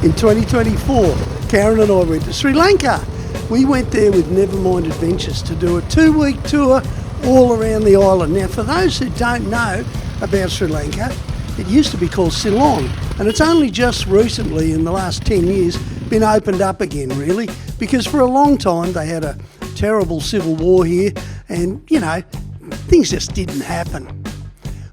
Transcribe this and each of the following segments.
in 2024, Karen and I went to Sri Lanka. We went there with Nevermind Adventures to do a 2-week tour all around the island. Now, for those who don't know about Sri Lanka, it used to be called Ceylon, and it's only just recently, in the last 10 years, been opened up again, really, because for a long time they had a terrible civil war here, and, you know, things just didn't happen.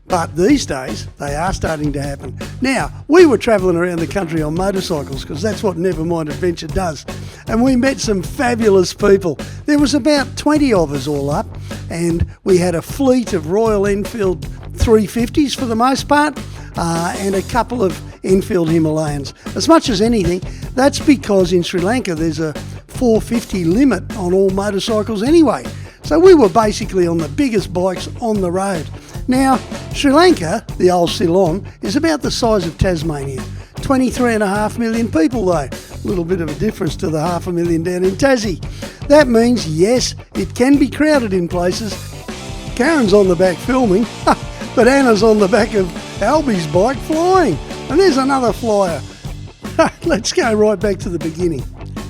But these days, they are starting to happen. Now, we were travelling around the country on motorcycles, because that's what Nevermind Adventure does. And we met some fabulous people. There was about 20 of us all up, and we had a fleet of Royal Enfield 350s for the most part, and a couple of Enfield Himalayans. As much as anything, that's because in Sri Lanka there's a 450 limit on all motorcycles anyway. So we were basically on the biggest bikes on the road. Now, Sri Lanka, the old Ceylon, is about the size of Tasmania. 23.5 million people though. A little bit of a difference to the 500,000 down in Tassie. That means, yes, it can be crowded in places. Karen's on the back filming, but Anna's on the back of Albie's bike flying. And there's another flyer. Let's go right back to the beginning.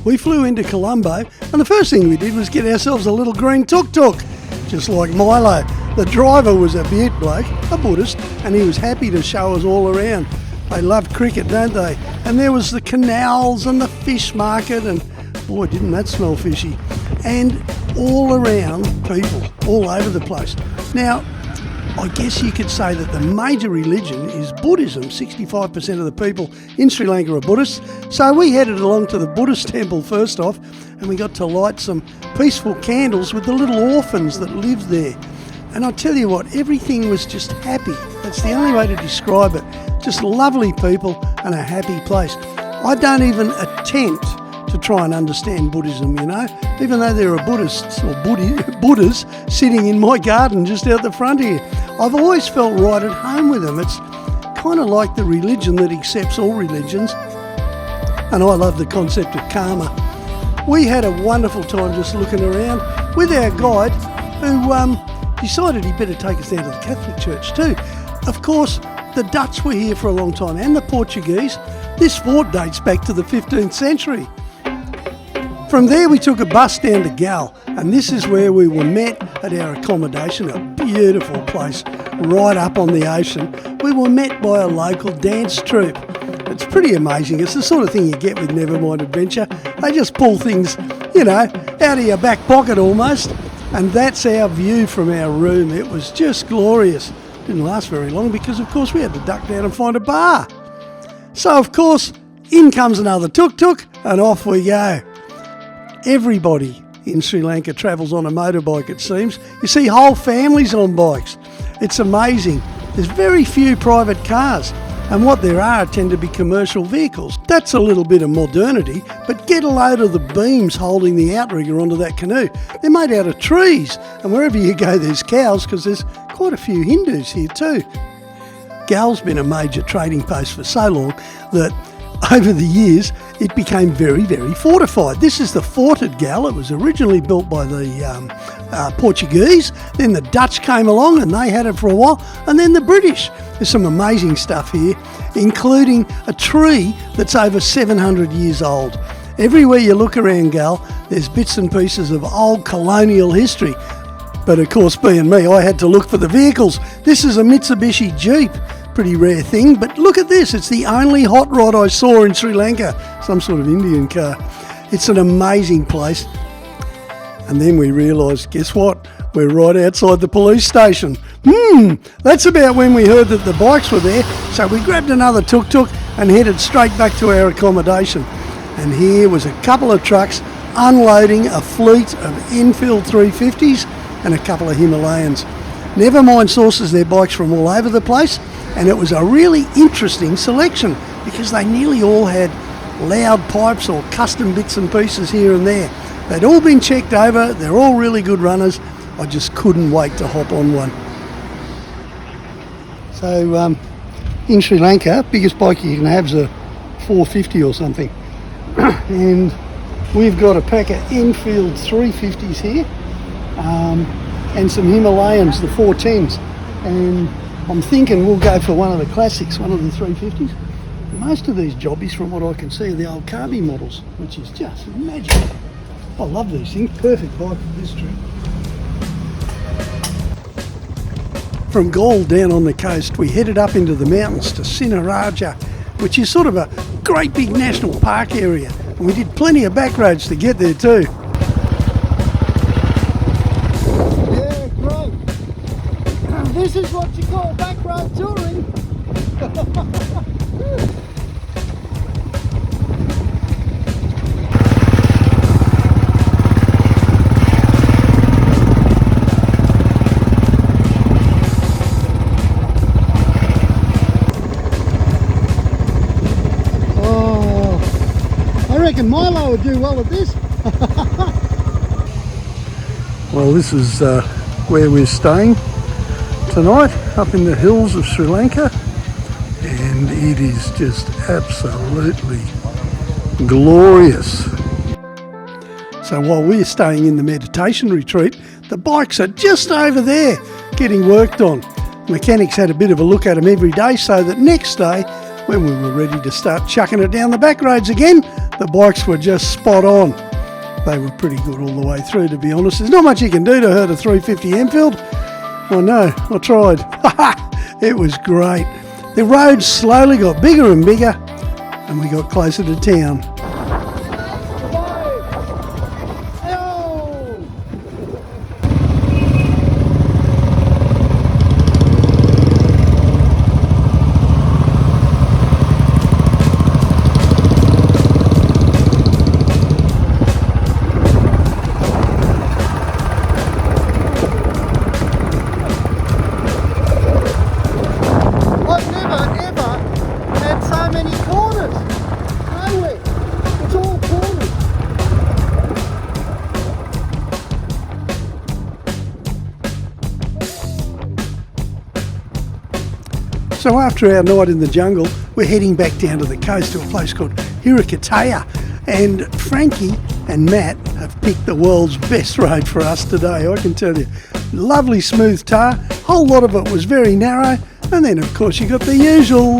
We flew into Colombo, and the first thing we did was get ourselves a little green tuk-tuk, just like Milo. The driver was a Viet bloke, a Buddhist, and he was happy to show us all around. They love cricket, don't they? And there was the canals and the fish market, and boy, didn't that smell fishy. And all around people, all over the place. Now, I guess you could say that the major religion is Buddhism. 65% of the people in Sri Lanka are Buddhists. So we headed along to the Buddhist temple first off, and we got to light some peaceful candles with the little orphans that lived there. And I tell you what, everything was just happy. That's the only way to describe it. Just lovely people and a happy place. I don't even attempt to try and understand Buddhism, you know, even though there are Buddhists or Buddhas sitting in my garden just out the front here. I've always felt right at home with them. It's kind of like the religion that accepts all religions, and I love the concept of karma. We had a wonderful time just looking around with our guide, who decided he'd better take us down to the Catholic Church too. Of course, the Dutch were here for a long time, and the Portuguese. This fort dates back to the 15th century. From there we took a bus down to Galle, and this is where we were met at our accommodation, a beautiful place right up on the ocean. We were met by a local dance troupe. It's pretty amazing. It's the sort of thing you get with Nevermind Adventure. They just pull things, you know, out of your back pocket almost. And that's our view from our room. It was just glorious. Didn't last very long because, of course, we had to duck down and find a bar. So, of course, in comes another tuk-tuk, and off we go. Everybody in Sri Lanka travels on a motorbike, it seems. You see whole families on bikes. It's amazing. There's very few private cars, and what there are tend to be commercial vehicles. That's a little bit of modernity, but get a load of the beams holding the outrigger onto that canoe. They're made out of trees, and wherever you go there's cows, because there's quite a few Hindus here too. Galle's been a major trading post for so long that over the years it became very, very fortified. This is the fort at Galle. It was originally built by the Portuguese, then the Dutch came along and they had it for a while, and then the British. There's some amazing stuff here, including a tree that's over 700 years old. Everywhere you look around Galle, there's bits and pieces of old colonial history. But of course, being me, I had to look for the vehicles. This is a Mitsubishi Jeep. Pretty rare thing, but look at this. It's the only hot rod I saw in Sri Lanka. Some sort of Indian car. It's an amazing place. And then we realised, guess what? We're right outside the police station. That's about when we heard that the bikes were there. So we grabbed another tuk-tuk and headed straight back to our accommodation. And here was a couple of trucks unloading a fleet of Enfield 350s and a couple of Himalayans. Nevermind sources their bikes from all over the place, and it was a really interesting selection because they nearly all had loud pipes or custom bits and pieces here and there. They'd all been checked over, they're all really good runners. I just couldn't wait to hop on one. So in Sri Lanka, biggest bike you can have is a 450 or something. And we've got a pack of Enfield 350s here, and some Himalayans, the 410s. And I'm thinking we'll go for one of the classics, one of the 350s. Most of these jobbies, from what I can see, are the old Carby models, which is just magical. I love these things. Perfect bike for this trip. From Galle down on the coast, we headed up into the mountains to Sigiriya, which is sort of a great big national park area. And we did plenty of back roads to get there too. Yeah, great. This is what you call back road touring. I reckon Milo would do well at this. Well, this is where we're staying tonight, up in the hills of Sri Lanka, and it is just absolutely glorious. So while we're staying in the meditation retreat, the bikes are just over there getting worked on. Mechanics had a bit of a look at them every day, so that next day, when we were ready to start chucking it down the back roads again, the bikes were just spot on. They were pretty good all the way through, to be honest. There's not much you can do to hurt a 350 Enfield. I know, I tried. It was great. The roads slowly got bigger and bigger, and we got closer to town. So after our night in the jungle, we're heading back down to the coast to a place called Sigiriya, and Frankie and Matt have picked the world's best road for us today, I can tell you. Lovely smooth tar, whole lot of it was very narrow, and then of course you got the usual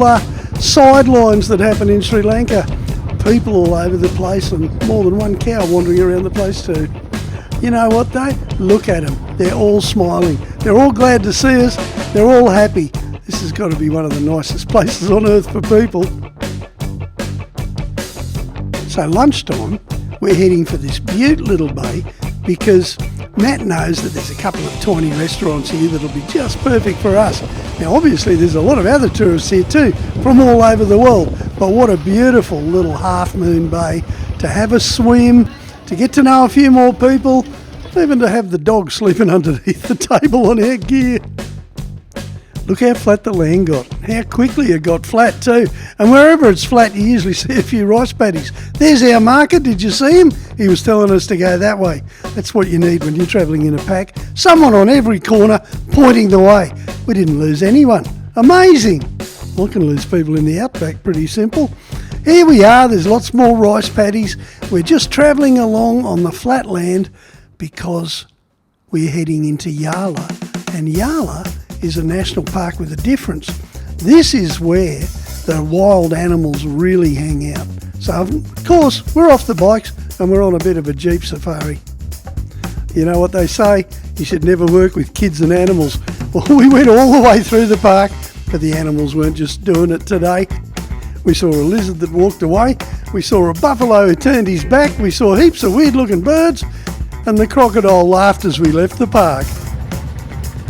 sidelines that happen in Sri Lanka. People all over the place and more than one cow wandering around the place too. You know what though? Look at them, they're all smiling, they're all glad to see us, they're all happy. This has got to be one of the nicest places on earth for people. So lunchtime, we're heading for this beaut little bay because Matt knows that there's a couple of tiny restaurants here that'll be just perfect for us. Now obviously there's a lot of other tourists here too, from all over the world, but what a beautiful little half moon bay to have a swim, to get to know a few more people, even to have the dog sleeping underneath the table on our gear. Look how flat the land got, how quickly it got flat too. And wherever it's flat, you usually see a few rice paddies. There's our marker, did you see him? He was telling us to go that way. That's what you need when you're travelling in a pack. Someone on every corner pointing the way. We didn't lose anyone. Amazing. Well, I can lose people in the outback, pretty simple. Here we are, there's lots more rice paddies. We're just travelling along on the flat land because we're heading into Yala. And Yala is a national park with a difference. This is where the wild animals really hang out. So of course we're off the bikes and we're on a bit of a jeep safari. You know what they say, you should never work with kids and animals. Well, we went all the way through the park, but the animals weren't just doing it today. We saw a lizard that walked away, we saw a buffalo who turned his back, we saw heaps of weird looking birds, and the crocodile laughed as we left the park.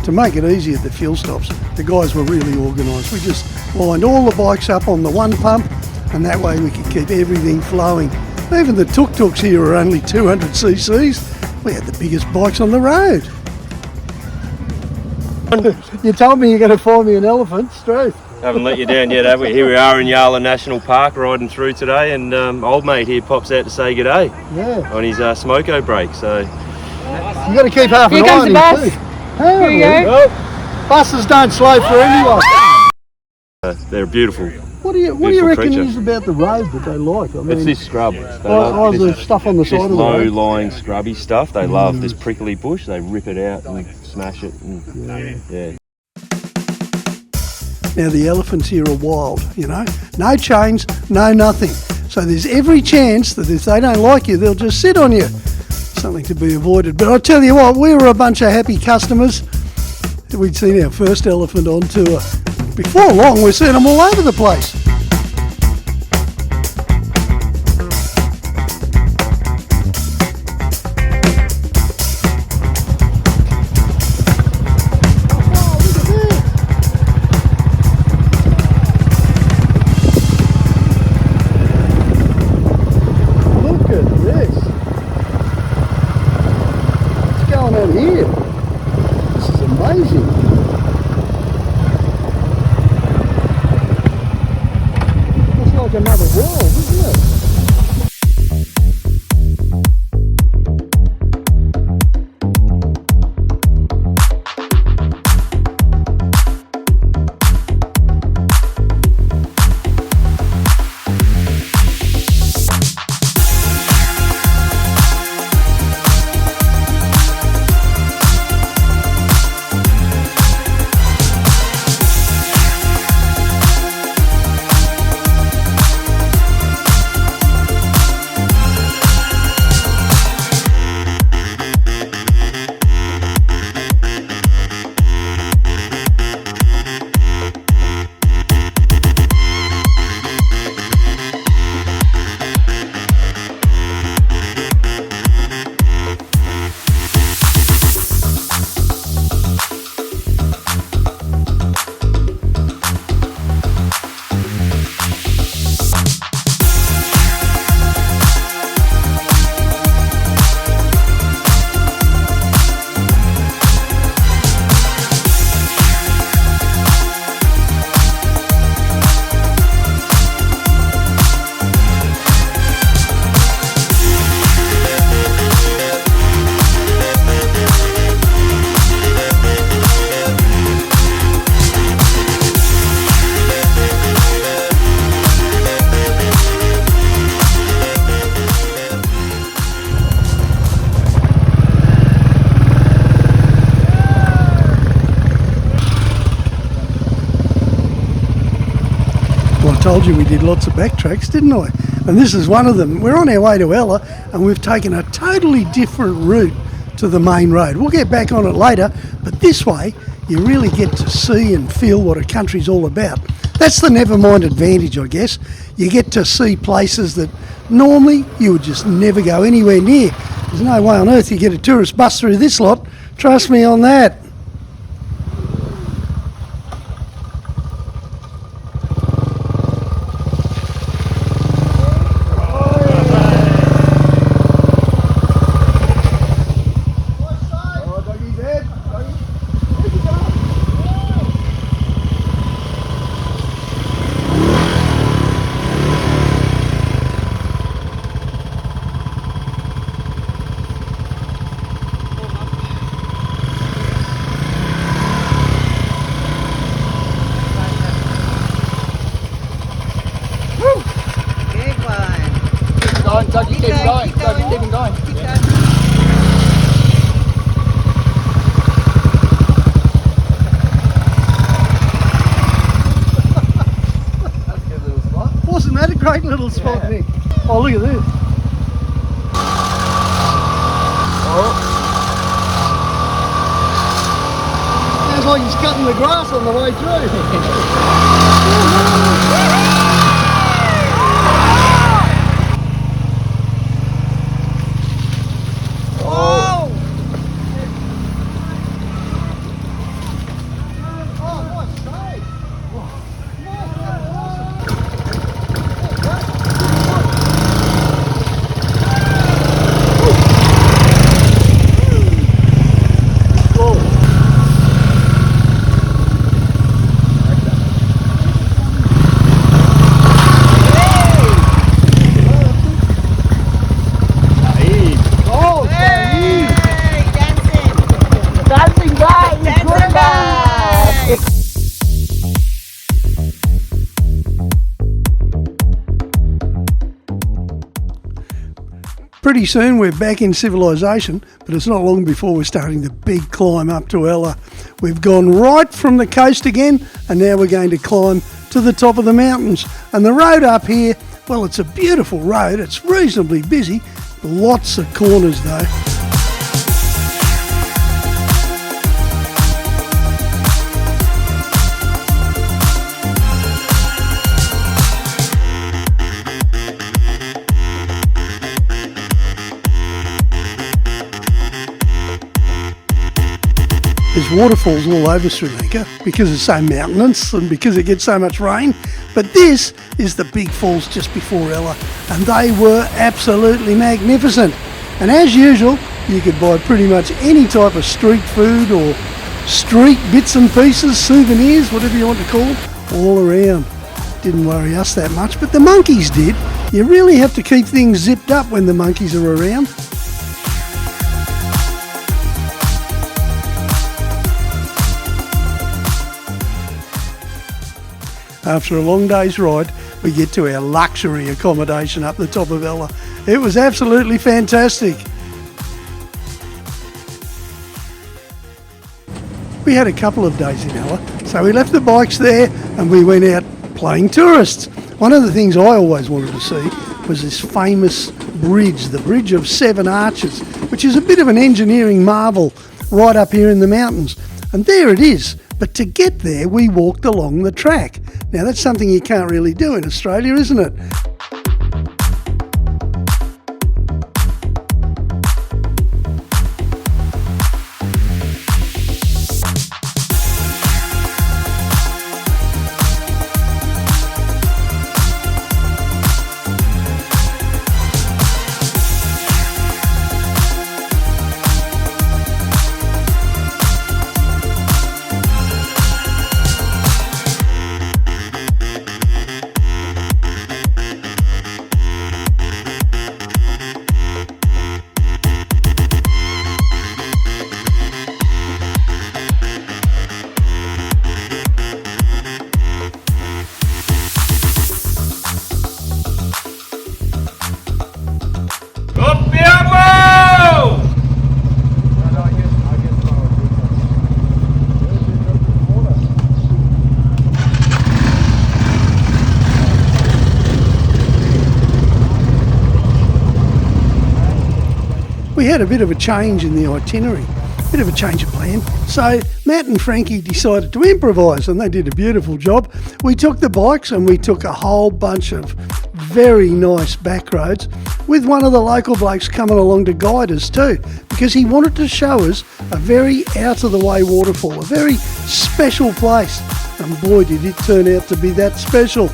To make it easy at the fuel stops, the guys were really organised. We just lined all the bikes up on the one pump, and that way we could keep everything flowing. Even the tuk-tuks here are only 200 cc's. We had the biggest bikes on the road. You told me you're going to find me an elephant, straight. Haven't let you down yet, have we? Here we are in Yala National Park riding through today, and old mate here pops out to say g'day on his smoko break. So you got to keep half an eye on him too. Here we go. Buses don't slow for anyone. They're beautiful. What do you reckon it is about the road that they like? I mean, it's this scrub. The stuff on the side of the road. This low-lying scrubby stuff. They love this prickly bush. They rip it out and smash it. And, yeah. Now the elephants here are wild, you know, no chains, no nothing. So there's every chance that if they don't like you, they'll just sit on you. Something to be avoided. But I tell you what, we were a bunch of happy customers. We'd seen our first elephant on tour. Before long, we're seeing them all over the place. Another world, isn't it? I told you we did lots of backtracks, didn't I? And this is one of them. We're on our way to Yala and we've taken a totally different route to the main road. We'll get back on it later, but this way you really get to see and feel what a country's all about. That's the Nevermind advantage, I guess. You get to see places that normally you would just never go anywhere near. There's no way on earth you get a tourist bus through this lot. Trust me on that. Keep him going. Wasn't that a great little spot, Nick? Oh, look at this. Sounds like he's cutting the grass on the way through. Pretty soon we're back in civilization, but it's not long before we're starting the big climb up to Yala. We've gone right from the coast again, and now we're going to climb to the top of the mountains. And the road up here, well, it's a beautiful road. It's reasonably busy, lots of corners though. There's waterfalls all over Sri Lanka because it's so mountainous and because it gets so much rain. But this is the big falls just before Yala, and they were absolutely magnificent. And as usual, you could buy pretty much any type of street food or street bits and pieces, souvenirs, whatever you want to call them, all around. Didn't worry us that much, but the monkeys did. You really have to keep things zipped up when the monkeys are around. After a long day's ride, we get to our luxury accommodation up the top of Yala. It was absolutely fantastic. We had a couple of days in Yala, so we left the bikes there and we went out playing tourists. One of the things I always wanted to see was this famous bridge, the Bridge of Seven Arches, which is a bit of an engineering marvel right up here in the mountains. And there it is. But to get there, we walked along the track. Now that's something you can't really do in Australia, isn't it? We had a bit of a change in the itinerary, a bit of a change of plan. So Matt and Frankie decided to improvise, and they did a beautiful job. We took the bikes and we took a whole bunch of very nice back roads with one of the local blokes coming along to guide us too, because he wanted to show us a very out of the way waterfall, a very special place. And boy, did it turn out to be that special.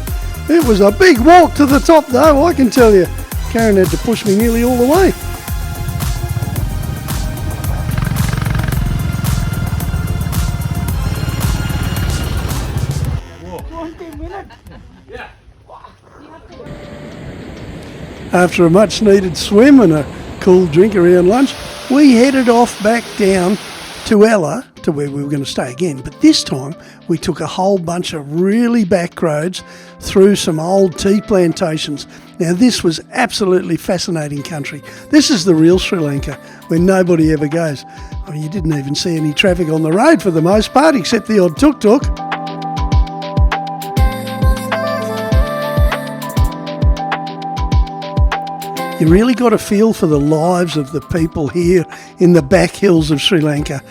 It was a big walk to the top though, I can tell you. Karen had to push me nearly all the way. After a much needed swim and a cool drink around lunch, we headed off back down to Yala, to where we were going to stay again. But this time we took a whole bunch of really back roads through some old tea plantations. Now this was absolutely fascinating country. This is the real Sri Lanka, where nobody ever goes. I mean, you didn't even see any traffic on the road for the most part, except the odd tuk-tuk. You really got a feel for the lives of the people here in the back hills of Sri Lanka.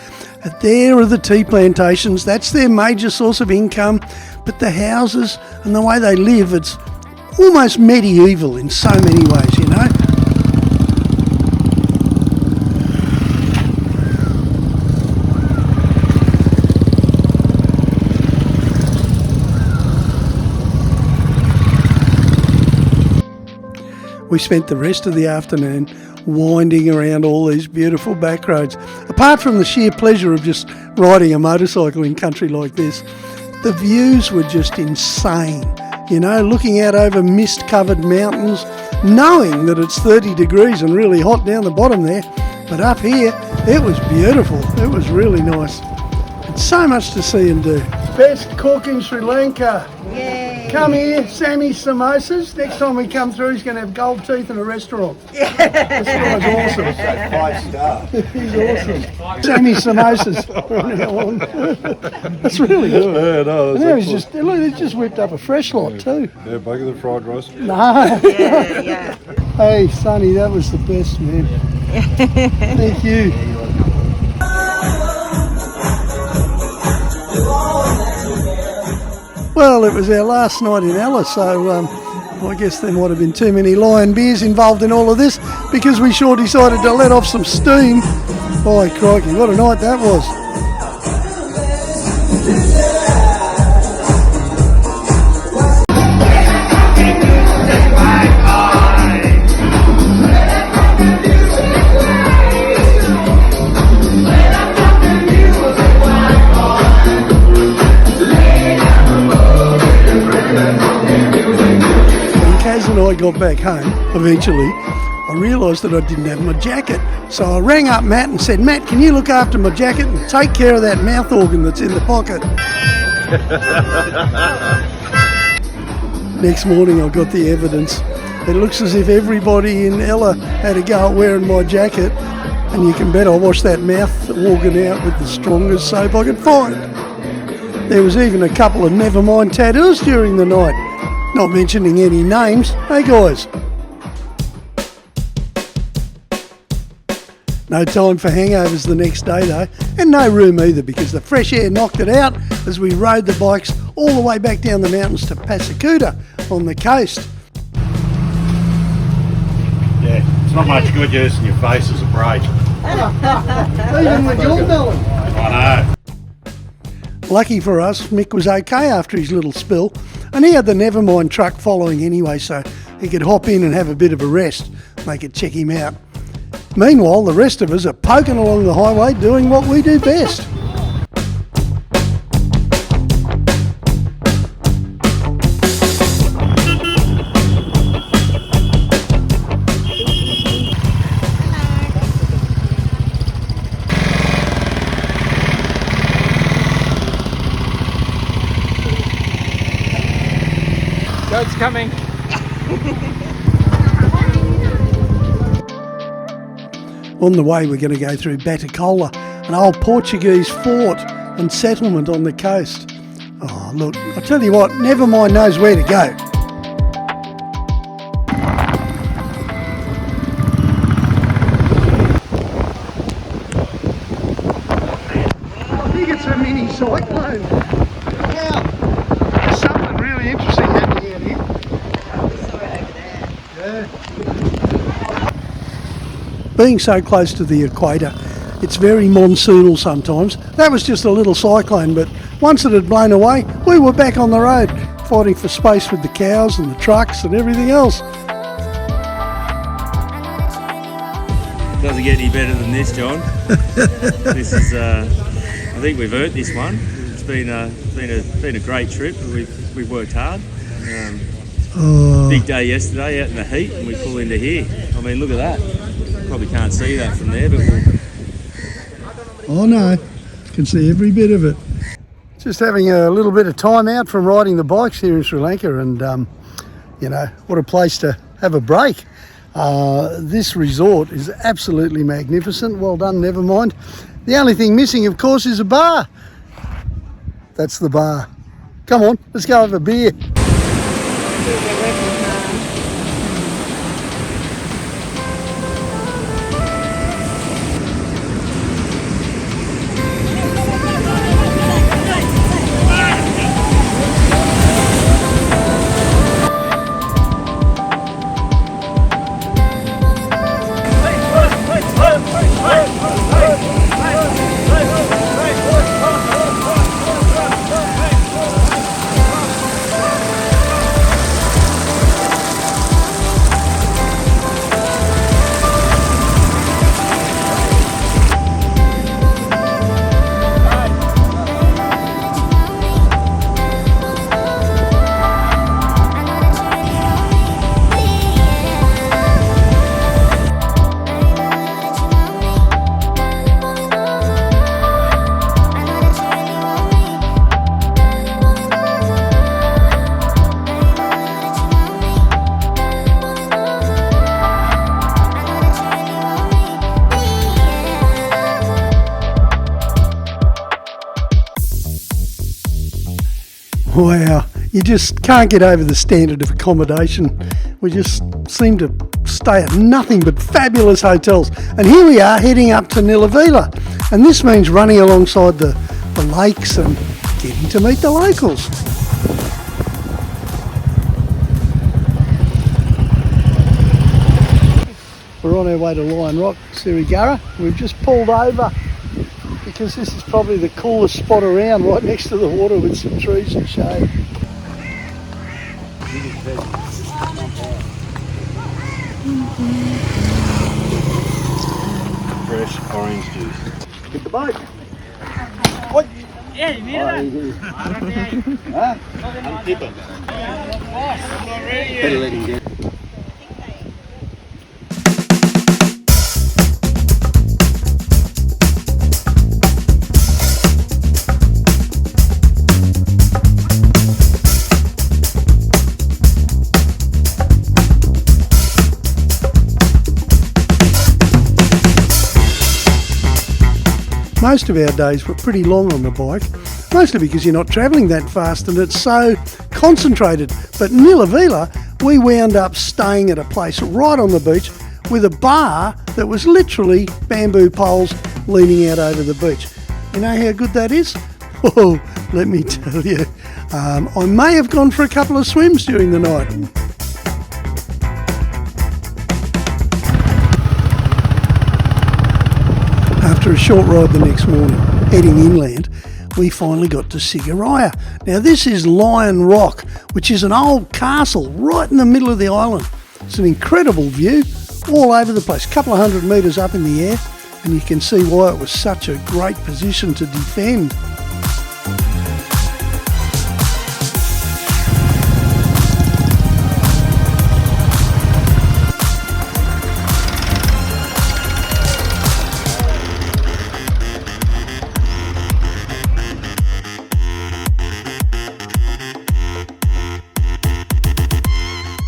There are the tea plantations, that's their major source of income, but the houses and the way they live, it's almost medieval in so many ways, you know. We spent the rest of the afternoon winding around all these beautiful back roads. Apart from the sheer pleasure of just riding a motorcycle in country like this, the views were just insane. You know, looking out over mist-covered mountains, knowing that it's 30 degrees and really hot down the bottom there. But up here, it was beautiful. It was really nice. And so much to see and do. Best cook in Sri Lanka. Yay! Come here, Sammy's Samosas. Next time we come through, he's going to have gold teeth and a restaurant. This guy's awesome. 5-star. He's awesome. Sammy's Samosas. That's really good. Yeah, no, Now he's just, look, he's just whipped up a fresh lot too. Yeah, bugger the fried rice. No. Yeah. Hey, Sonny, that was the best, man. Thank you. Well, it was our last night in Yala, so I guess there might have been too many lion beers involved in all of this because we sure decided to let off some steam. By crikey, what a night that was. When I got back home, eventually, I realised that I didn't have my jacket. So I rang up Matt and said, Matt, can you look after my jacket and take care of that mouth organ that's in the pocket? Next morning I got the evidence. It looks as if everybody in Ella had a go at wearing my jacket, and you can bet I washed that mouth organ out with the strongest soap I could find. There was even a couple of Nevermind tattoos during the night. Not mentioning any names. Hey guys. No time for hangovers the next day though, and no room either because the fresh air knocked it out as we rode the bikes all the way back down the mountains to Passacuta on the coast. Yeah, it's not much good using your face as a brake. Even when you're going. I know. Lucky for us, Mick was okay after his little spill, and he had the Nevermind truck following anyway, so he could hop in and have a bit of a rest. They could check him out. Meanwhile, the rest of us are poking along the highway doing what we do best. Goat's coming. On the way, we're going to go through Batacola, an old Portuguese fort and settlement on the coast. Oh, look, I'll tell you what, Nevermind knows where to go. I think it's a mini cyclone. Wow, there's something really interesting happening out here. Yeah. Being so close to the equator, it's very monsoonal sometimes. That was just a little cyclone, but once it had blown away, we were back on the road, fighting for space with the cows and the trucks and everything else. Doesn't get any better than this, John. This is, I think we've earned this one. It's been a great trip. We've worked hard. Big day yesterday out in the heat, and we pull into here. I mean, look at that. Probably can't see that from there, but Oh no, can see every bit of it. Just having a little bit of time out from riding the bikes here in Sri Lanka, and you know, what a place to have a break. This resort is absolutely magnificent. Well done, Nevermind. The only thing missing, of course, is a bar. That's the bar. Come on, let's go have a beer. Wow, you just can't get over the standard of accommodation. We just seem to stay at nothing but fabulous hotels. And here we are heading up to Nilavila. And this means running alongside the lakes and getting to meet the locals. We're on our way to Lion Rock, Sigiriya. We've just pulled over because this is probably the coolest spot around, right next to the water with some trees and shade. Fresh orange juice. Get the boat. What? Better let him get. Most of our days were pretty long on the bike, mostly because you're not travelling that fast and it's so concentrated. But in Nilavila, we wound up staying at a place right on the beach with a bar that was literally bamboo poles leaning out over the beach. You know how good that is? Oh, let me tell you, I may have gone for a couple of swims during the night. After a short ride the next morning, heading inland, we finally got to Sigiriya. Now this is Lion Rock, which is an old castle right in the middle of the island. It's an incredible view all over the place, a couple of 100 metres up in the air, and you can see why it was such a great position to defend.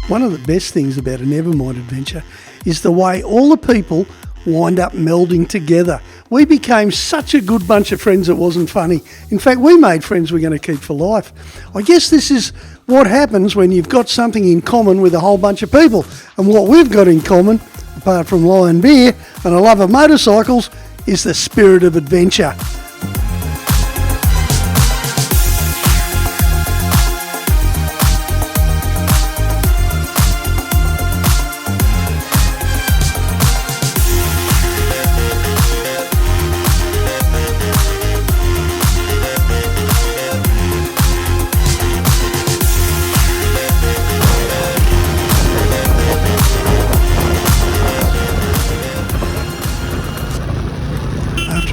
One of the best things about a Nevermind adventure is the way all the people wind up melding together. We became such a good bunch of friends it wasn't funny. In fact, we made friends we're going to keep for life. I guess this is what happens when you've got something in common with a whole bunch of people. And what we've got in common, apart from lion beer and a love of motorcycles, is the spirit of adventure.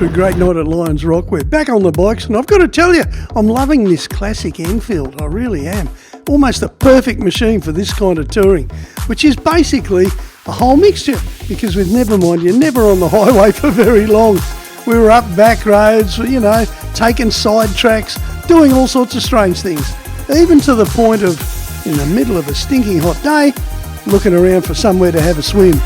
A great night at Lions Rock. We're back on the bikes, and I've got to tell you, I'm loving this classic Enfield. I really am. Almost the perfect machine for this kind of touring, which is basically a whole mixture, because with Nevermind, you're never on the highway for very long. We were up back roads, you know, taking side tracks, doing all sorts of strange things, even to the point of, in the middle of a stinking hot day, looking around for somewhere to have a swim.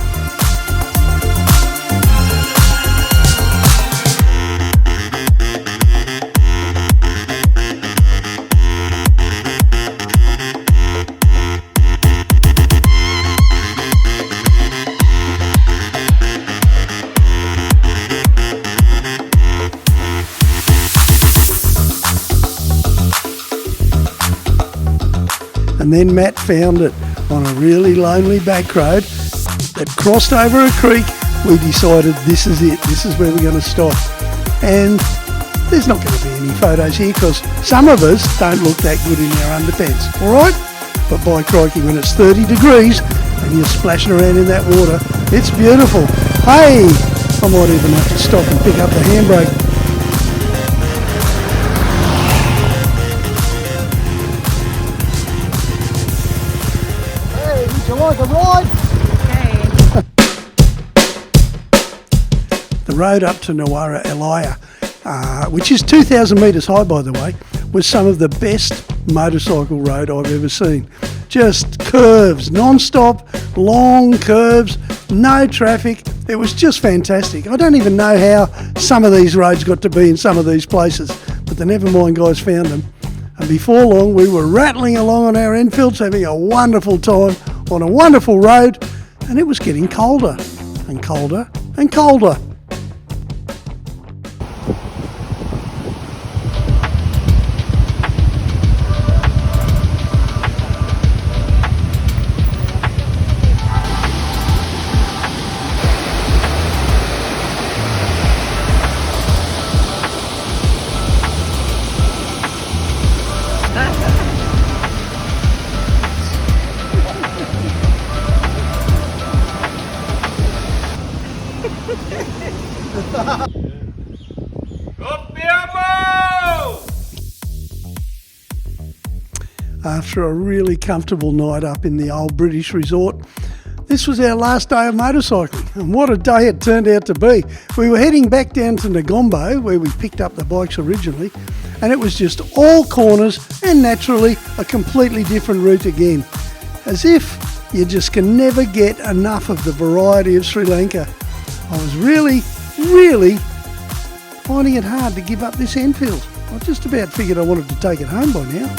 And then Matt found it on a really lonely back road that crossed over a creek. We decided this is it, this is where we're going to stop. And there's not going to be any photos here because some of us don't look that good in our underpants, alright? But by crikey, when it's 30 degrees and you're splashing around in that water, it's beautiful. Hey, I might even have to stop and pick up the handbrake. Like a ride. Okay. The road up to Nawara Elaya, which is 2,000 metres high by the way, was some of the best motorcycle road I've ever seen. Just curves, non-stop, long curves, no traffic. It was just fantastic. I don't even know how some of these roads got to be in some of these places, but the Nevermind guys found them. And before long, we were rattling along on our Enfields, having a wonderful time on a wonderful road, and it was getting colder and colder and colder. After a really comfortable night up in the old British resort, this was our last day of motorcycling, and what a day it turned out to be. We were heading back down to Colombo, where we picked up the bikes originally, and it was just all corners and naturally a completely different route again. As if you just can never get enough of the variety of Sri Lanka. I was really finding it hard to give up this Enfield. I just about figured I wanted to take it home by now.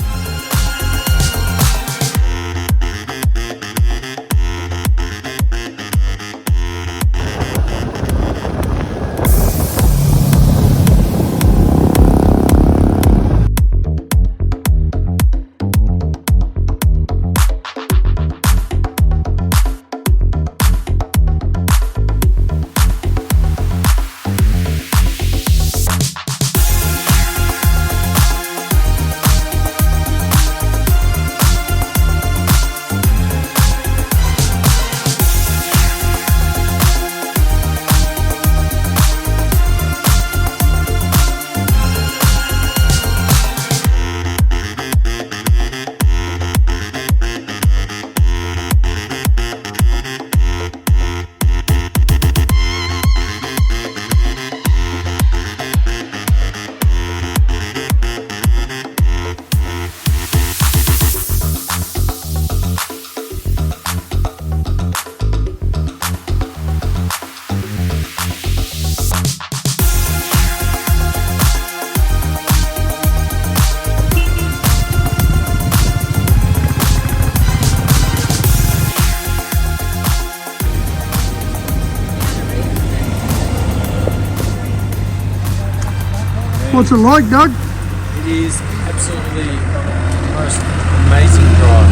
What's it like, Doug? It is absolutely the most amazing drive.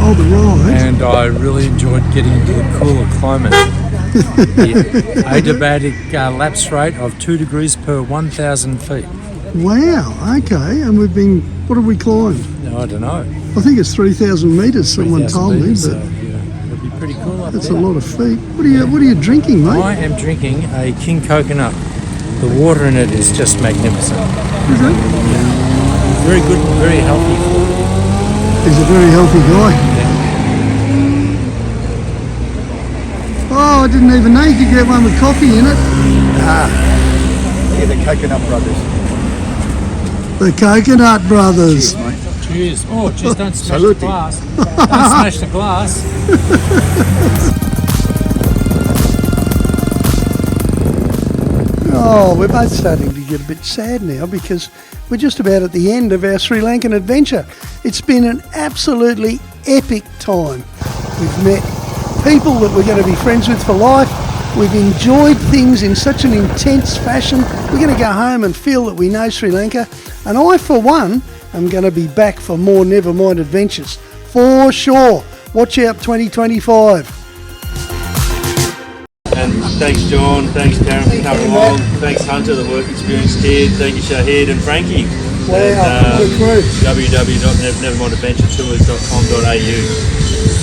Oh, the ride. And I really enjoyed getting into the cooler climate. The adiabatic lapse rate of 2 degrees per 1,000 feet. Wow, okay. And we've been, what have we climbed? No, I don't know. I think it's 3,000 metres, someone 3,000 told me, metres, but so, yeah, it'll be pretty cool up that's there. a lot of feet. What are you drinking, mate? I am drinking a King Coconut. The water in it is just magnificent. Is it? Very good, very healthy for you. He's a very healthy guy. Oh, I didn't even know you could get one with coffee in it. Here, the Coconut Brothers. The Coconut Brothers. Cheers. Oh, just don't smash Salute. the glass. Don't smash the glass. Oh, we're both starting to get a bit sad now because we're just about at the end of our Sri Lankan adventure. It's been an absolutely epic time. We've met people that we're going to be friends with for life. We've enjoyed things in such an intense fashion. We're going to go home and feel that we know Sri Lanka. And I, for one, am going to be back for more Nevermind adventures. For sure. Watch out 2025. And thanks John, thanks Karen for coming along, thanks Hunter, the work experience kid, thank you Shahid and Frankie. Wow, good crew. www.nevermindadventuretours.com.au